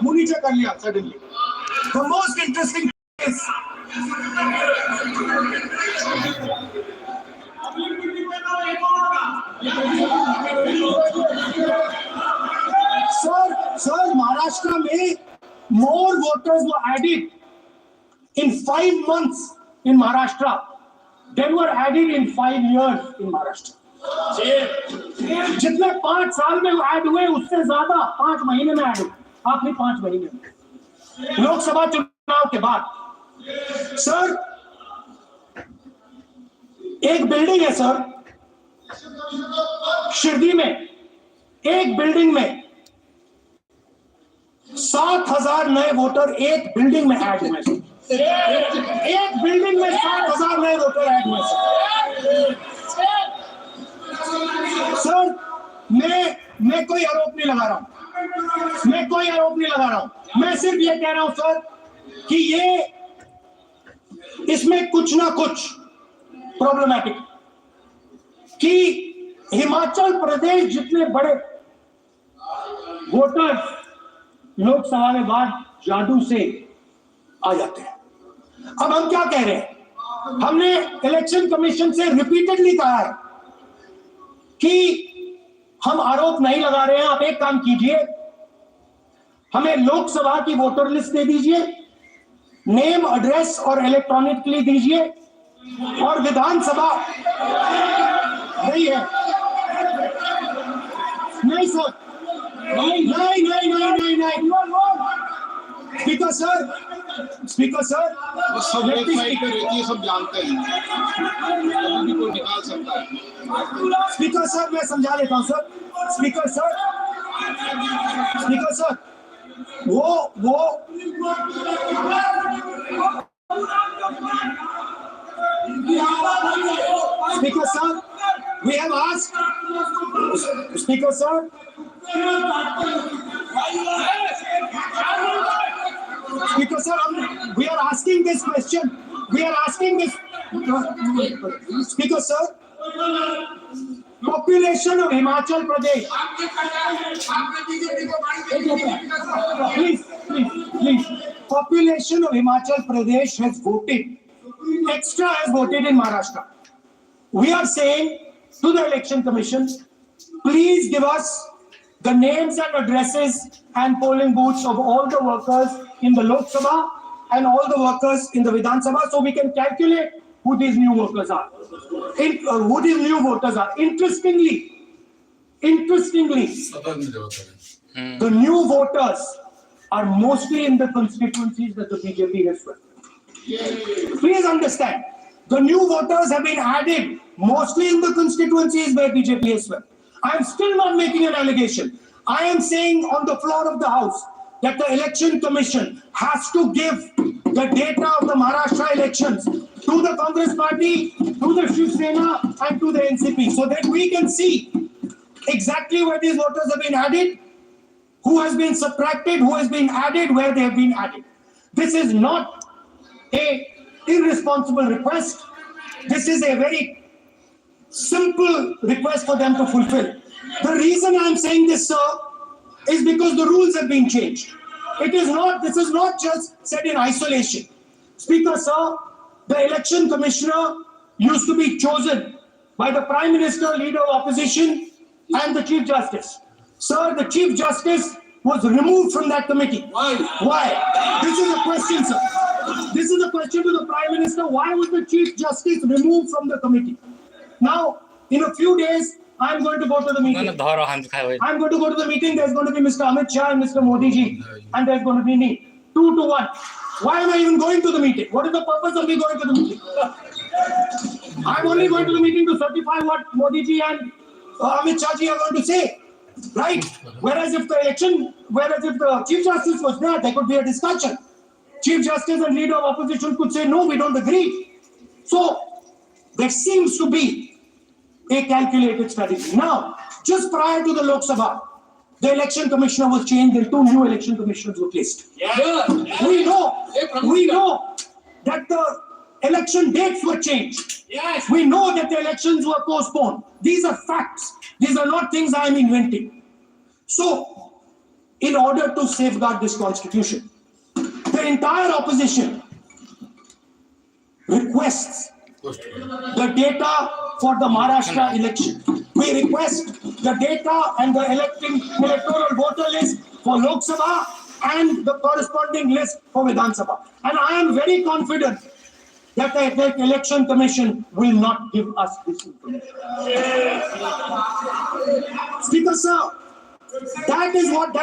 monitor कर लिया suddenly. The most interesting is sir, Maharashtra में more voters were added in 5 months in Maharashtra than were added in 5 years in Maharashtra. जितने 5 साल में add हुए उससे ज्यादा 5 महीने में ऐड हुए, आखिरी 5 महीने में लोकसभा चुनाव के बाद। सर एक बिल्डिंग है सर शिरडी में, एक बिल्डिंग में 7,000 नए वोटर एक बिल्डिंग में ऐड हुए। एक बिल्डिंग में 7,000 नए वोटर ऐड हुए। सर मैं कोई आरोप नहीं लगा रहा हूं, मैं सिर्फ ये कह रहा हूं सर कि ये इसमें कुछ ना कुछ प्रॉब्लमैटिक कि हिमाचल प्रदेश जितने बड़े वोटर्स लोकसभा में बाद जादू से आ जाते हैं। अब हम क्या कह रहे हैं, हमने इलेक्शन कमीशन से रिपीटेडली कहा है कि हम आरोप नहीं लगा रहे हैं, आप एक काम कीजिए, हमें लोकसभा की वोटर लिस्ट दे दीजिए, नेम एड्रेस और इलेक्ट्रॉनिकली दीजिए, और विधानसभा नहीं है, नहीं सर, नहीं, स्पीकर सर सब वेबसाइट पे रहती है, सब जानते हैं, कभी भी कोई निकाल सकता है। स्पीकर सर मैं समझा देता हूं सर, स्पीकर सर वो speaker sir we have asked speaker sir Speaker sir, we are asking this question. Speaker sir, population of Himachal Pradesh. Please. Population of Himachal Pradesh has voted. Extra has voted in Maharashtra. We are saying to the Election Commission, please give us the names and addresses and polling booths of all the workers in the Lok Sabha and all the workers in the Vidhan Sabha, so we can calculate who these new workers are, who these new voters are. Interestingly, the new voters are mostly in the constituencies that the BJP has swept. Please understand, the new voters have been added mostly in the constituencies where BJP has swept. I am still not making an allegation. I am saying on the floor of the House that the Election Commission has to give the data of the Maharashtra elections to the Congress Party, to the Shiv Sena and to the NCP, so that we can see exactly where these voters have been added, who has been subtracted, who has been added, where they have been added. This is not an irresponsible request. This is a very simple request for them to fulfill. The reason I am saying this, sir, is because the rules have been changed. This is not just said in isolation. Speaker, sir, the election commissioner used to be chosen by the Prime Minister, Leader of Opposition, and the Chief Justice. Sir, the Chief Justice was removed from that committee. Why? This is a question, sir. This is a question to the Prime Minister. Why was the Chief Justice removed from the committee? Now, in a few days, I'm going to go to the meeting. I'm going to go to the meeting. There's going to be Mr. Amit Shah and Mr. Modi ji. And there's going to be me. 2 to 1. Why am I even going to the meeting? What is the purpose of me going to the meeting? I'm only going to the meeting to certify what Modi ji and Amit Shah ji are going to say. Right? Whereas if the Chief Justice was there could be a discussion. Chief Justice and Leader of Opposition could say, no, we don't agree. So, there seems to be a calculated strategy. Now, just prior to the Lok Sabha, the election commissioner was changed and 2 new election commissioners were placed. We know that the election dates were changed. Yes. We know that the elections were postponed. These are facts. These are not things I am inventing. So, in order to safeguard this constitution. The entire opposition requests the data for the Maharashtra election. We request the data and the electoral voter list for Lok Sabha and the corresponding list for Vidhan Sabha. And I am very confident that the Election Commission will not give us this information. Speaker sir, that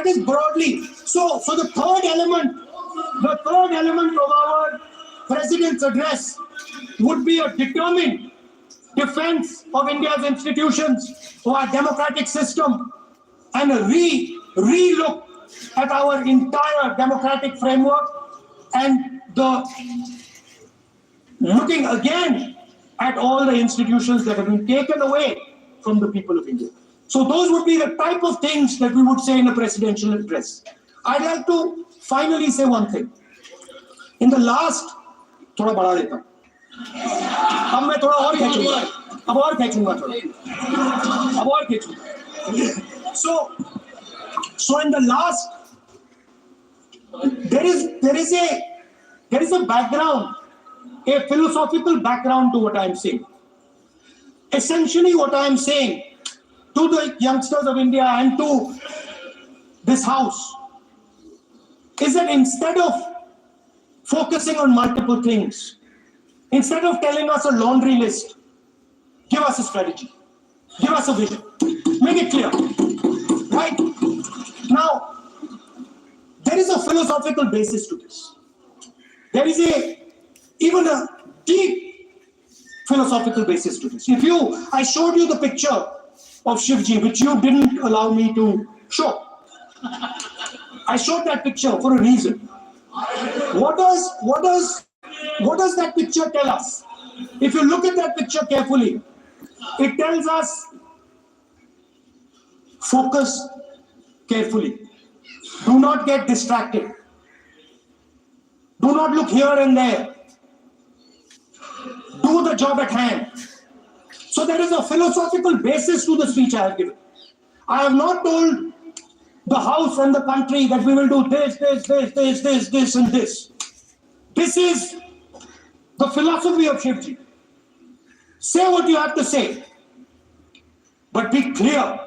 is broadly. So the third element of our President's address would be a determined defense of India's institutions, of our democratic system, and a re-look at our entire democratic framework, and looking again at all the institutions that have been taken away from the people of India. So those would be the type of things that we would say in a presidential address. I'd like to finally say one thing. In the last, थोड़ा बढ़ा देता हूं, अब मैं थोड़ा और खींचूंगा, अब और खींचूंगा. So in the last, there is a background, a philosophical background to what I am saying. Essentially, what I am saying to the youngsters of India and to this house is that instead of focusing on multiple things, instead of telling us a laundry list, give us a strategy, give us a vision, make it clear. Right? Now, there is a philosophical basis to this. There is even a deep philosophical basis to this. I showed you the picture of Shivji, which you didn't allow me to show. I showed that picture for a reason. What does that picture tell us? If you look at that picture carefully, it tells us focus carefully. Do not get distracted. Do not look here and there. Do the job at hand. So there is a philosophical basis to the speech I have given. I have not told the House and the country that we will do this, and this. This is the philosophy of Shivji. Say what you have to say, but be clear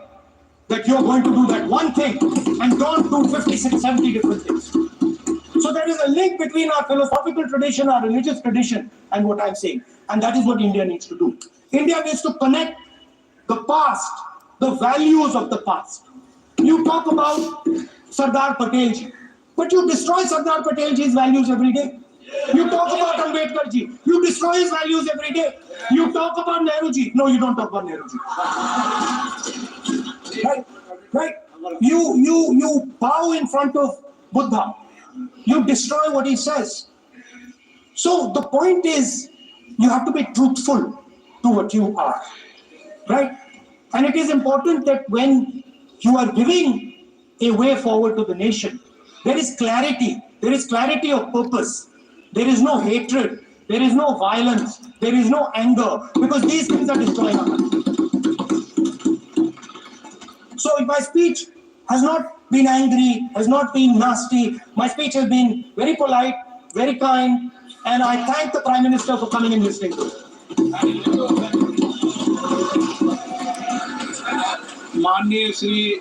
that you're going to do that one thing and don't do 56, 70 different things. So there is a link between our philosophical tradition, our religious tradition, and what I'm saying. And that is what India needs to do. India needs to connect the past, the values of the past. You talk about Sardar Patelji, but you destroy Sardar Patelji's values every day. You talk about Ambedkarji, you destroy his values every day. You talk about Nehruji, no, you don't talk about Nehruji. Right? You bow in front of Buddha. You destroy what he says. So the point is, you have to be truthful to what you are, right? And it is important that when you are giving a way forward to the nation, there is clarity. There is clarity of purpose. There is no hatred. There is no violence. There is no anger, because these things are destroying our country. So if my speech has not been angry, has not been nasty, my speech has been very polite, very kind, and I thank the Prime Minister for coming and listening to it. माननीय श्री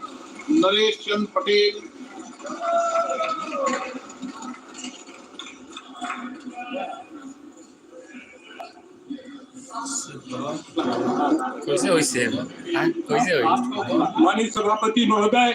नरेश चंद्र पटेल, कैसे होइसे कैसे होइसे माननीय सभापति महोदय,